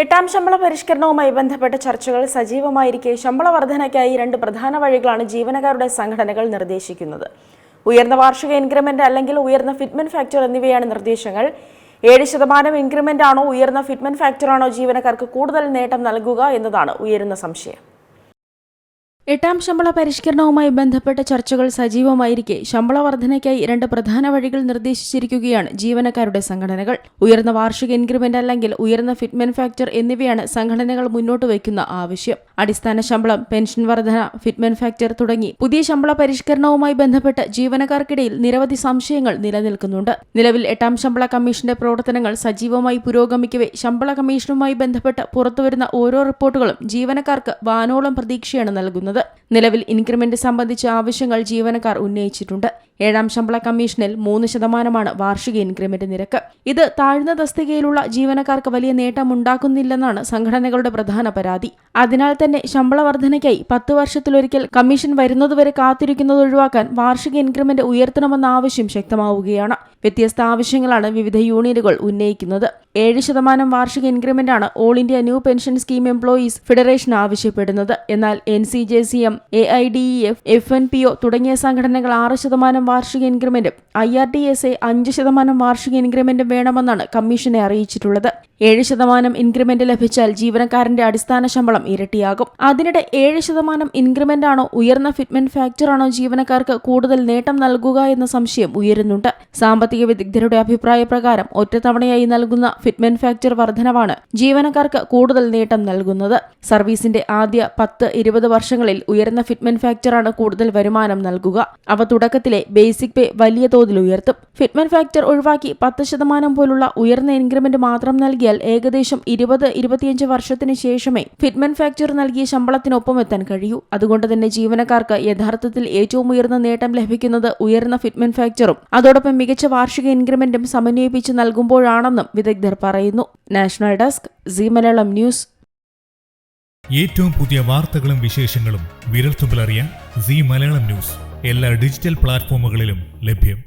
എട്ടാം ശമ്പള പരിഷ്കരണവുമായി ബന്ധപ്പെട്ട ചർച്ചകൾ സജീവമായിരിക്കെ ശമ്പള വർധനയ്ക്കായി രണ്ട് പ്രധാന വഴികളാണ് ജീവനക്കാരുടെ സംഘടനകൾ നിർദ്ദേശിക്കുന്നത്. ഉയർന്ന വാർഷിക ഇൻക്രിമെന്റ് അല്ലെങ്കിൽ ഉയർന്ന ഫിറ്റ്മെന്റ് ഫാക്ടർ എന്നിവയാണ് നിർദ്ദേശങ്ങൾ. 7% ഇൻക്രിമെന്റ് ആണോ ഉയർന്ന ഫിറ്റ്മെന്റ് ഫാക്ടറാണോ ജീവനക്കാർക്ക് കൂടുതൽ നേട്ടം നൽകുക എന്നതാണ് ഉയരുന്ന സംശയം. എട്ടാം ശമ്പള പരിഷ്കരണവുമായി ബന്ധപ്പെട്ട ചർച്ചകൾ സജീവമായിരിക്കെ ശമ്പള വർധനയ്ക്കായി രണ്ട് പ്രധാന വഴികൾ നിർദ്ദേശിച്ചിരിക്കുകയാണ് ജീവനക്കാരുടെ സംഘടനകൾ. ഉയർന്ന വാർഷിക ഇൻക്രിമെന്റ് അല്ലെങ്കിൽ ഉയർന്ന ഫിറ്റ്മെന്റ് ഫാക്ടർ എന്നിവയാണ് സംഘടനകൾ മുന്നോട്ട് വയ്ക്കുന്ന ആവശ്യം. അടിസ്ഥാന ശമ്പളം, പെൻഷൻ വർധന, ഫിറ്റ്മെന്റ് ഫാക്ടർ തുടങ്ങി പുതിയ ശമ്പള പരിഷ്കരണവുമായി ബന്ധപ്പെട്ട് ജീവനക്കാർക്കിടയിൽ നിരവധി സംശയങ്ങൾ നിലനിൽക്കുന്നുണ്ട്. നിലവിൽ എട്ടാം ശമ്പള കമ്മീഷന്റെ പ്രവർത്തനങ്ങൾ സജീവമായി പുരോഗമിക്കവെ ശമ്പള കമ്മീഷനുമായി ബന്ധപ്പെട്ട് പുറത്തുവരുന്ന ഓരോ റിപ്പോർട്ടുകളും ജീവനക്കാർക്ക് വാനോളം പ്രതീക്ഷയാണ് നൽകുന്നത്. നിലവിൽ ഇൻക്രിമെന്റ് സംബന്ധിച്ച ആവശ്യങ്ങൾ ജീവനക്കാർ ഉന്നയിച്ചിട്ടുണ്ട്. ഏഴാം ശമ്പള കമ്മീഷനിൽ 3% വാർഷിക ഇൻക്രിമെന്റ് നിരക്ക്. ഇത് താഴ്ന്ന തസ്തികയിലുള്ള ജീവനക്കാർക്ക് വലിയ നേട്ടമുണ്ടാക്കുന്നില്ലെന്നാണ് സംഘടനകളുടെ പ്രധാന പരാതി. അതിനാൽ തന്നെ ശമ്പള വർധനയ്ക്കായി 10 വർഷത്തിലൊരിക്കൽ കമ്മീഷൻ വരുന്നതുവരെ കാത്തിരിക്കുന്നത് ഒഴിവാക്കാൻ വാർഷിക ഇൻക്രിമെന്റ് ഉയർത്തണമെന്ന ആവശ്യം ശക്തമാവുകയാണ്. വ്യത്യസ്ത ആവശ്യങ്ങളാണ് വിവിധ യൂണിയനുകൾ ഉന്നയിക്കുന്നത്. 7% വാർഷിക ഇൻക്രിമെന്റാണ് all India new pension scheme employees federation ആവശ്യപ്പെടുന്നത്. എന്നാൽ NCJCM, AIDEF, FNPO തുടങ്ങിയ സംഘടനകൾ 6% വാർഷിക ഇൻക്രിമെന്റും IRDSA 5% വാർഷിക ഇൻക്രിമെന്റും വേണമെന്നാണ് കമ്മീഷനെ അറിയിച്ചിട്ടുള്ളത്. 7% ഇൻക്രിമെന്റ് ലഭിച്ചാൽ ജീവനക്കാരന്റെ അടിസ്ഥാന ശമ്പളം ഇരട്ടിയാകും. അതിനിടെ 7% ഇൻക്രിമെന്റ് ആണോ ഉയർന്ന ഫിറ്റ്മെന്റ് ഫാക്ടറാണോ ജീവനക്കാർക്ക് കൂടുതൽ നേട്ടം നൽകുക എന്ന സംശയം ഉയരുന്നുണ്ട്. സാമ്പത്തിക വിദഗ്ധരുടെ അഭിപ്രായ പ്രകാരം ഒറ്റത്തവണയായി നൽകുന്ന ഫിറ്റ്മെന്റ് ഫാക്ടർ വർധനവാണ് ജീവനക്കാർക്ക് കൂടുതൽ നേട്ടം നൽകുന്നത്. സർവീസിന്റെ ആദ്യ 10-20 വർഷങ്ങളിൽ ഉയർന്ന ഫിറ്റ്മെന്റ് ഫാക്ടറാണ് കൂടുതൽ വരുമാനം നൽകുക. അവ തുടക്കത്തിലെ ബേസിക് പേ വലിയ തോതിൽ ഉയർത്തും. ഫിറ്റ്മെന്റ് ഫാക്ടർ ഒഴിവാക്കി 10% പോലുള്ള ഉയർന്ന ഇൻക്രിമെന്റ് മാത്രം നൽകിയാൽ ഏകദേശം 20-25 വർഷത്തിന് ശേഷമേ ഫിറ്റ്മെന്റ് ഫാക്ടർ നൽകിയ ശമ്പളത്തിനൊപ്പം എത്താൻ കഴിയൂ. അതുകൊണ്ട് തന്നെ ജീവനക്കാർക്ക് യഥാർത്ഥത്തിൽ ഏറ്റവും ഉയർന്ന നേട്ടം ലഭിക്കുന്നത് ഉയർന്ന ഫിറ്റ്മെന്റ് ഫാക്ടറും അതോടൊപ്പം മികച്ച വാർഷിക ഇൻക്രിമെന്റും സമന്വയിപ്പിച്ച് നൽകുമ്പോഴാണെന്നും വിദഗ്ധർ പറയുന്നു. National desk, Zee Malayalam news. ഏറ്റവും പുതിയ വാർത്തകളും വിശേഷങ്ങളും വിരൽത്തുമ്പിലറിയാൻ സീ മലയാളം ന്യൂസ് എല്ലാ ഡിജിറ്റൽ പ്ലാറ്റ്ഫോമുകളിലും ലഭ്യം.